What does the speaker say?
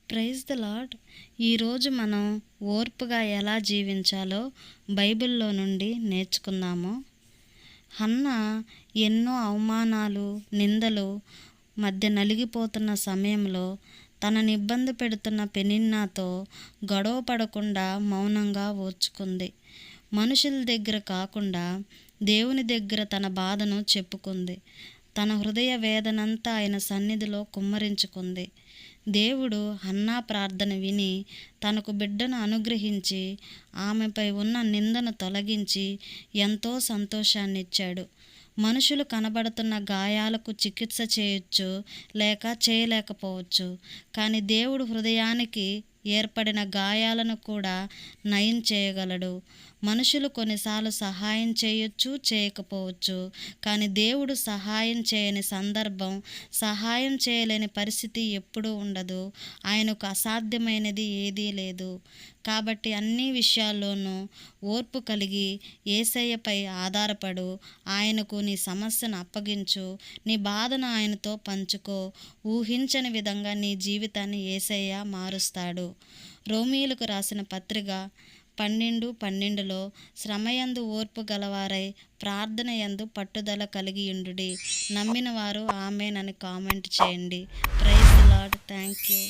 Praise the lord. ఈరోజు మనం ఓర్పుగా ఎలా జీవించాలో బైబిల్లో నుండి నేర్చుకుందాము. హన్నా ఎన్నో అవమానాలు, నిందలు మధ్య నలిగిపోతున్న సమయంలో తనని ఇబ్బంది పెడుతున్న పెనిన్నాతో గొడవ పడకుండా మౌనంగా ఓర్చుకుంది. మనుషుల దగ్గర కాకుండా దేవుని దగ్గర తన బాధను చెప్పుకుంది. తన హృదయ వేదనంతా ఆయన సన్నిధిలో కుమ్మరించుకుంది. దేవుడు హన్నా ప్రార్థన విని తనకు బిడ్డను అనుగ్రహించి ఆమెపై ఉన్న నిందను తొలగించి ఎంతో సంతోషాన్నిచ్చాడు. మనుషులు కనబడుతున్న గాయాలకు చికిత్స చేయొచ్చు, లేక చేయలేకపోవచ్చు. కానీ దేవుడు హృదయానికి ఏర్పడిన గాయాలను కూడా నయం చేయగలడు. మనుషులు కొన్నిసార్లు సహాయం చేయొచ్చు, చేయకపోవచ్చు. కానీ దేవుడు సహాయం చేయని సందర్భం, సహాయం చేయలేని పరిస్థితి ఎప్పుడూ ఉండదు. ఆయనకు అసాధ్యమైనది ఏదీ లేదు. కాబట్టి అన్ని విషయాల్లోనూ ఓర్పు కలిగి యేసయ్యపై ఆధారపడు. ఆయనకు నీ సమస్యను అప్పగించు. నీ బాధను ఆయనతో పంచుకో. ఊహించని విధంగా నీ జీవితాన్ని యేసయ్య మారుస్తాడు. రోమీయులకు రాసిన పత్రిక 12:12లో శ్రమయందు ఓర్పు గలవారై ప్రార్థన యందు పట్టుదల కలిగియుండుడి. నమ్మిన వారు ఆమేన్ అని కామెంట్ చేయండి. Praise the Lord. Thank you.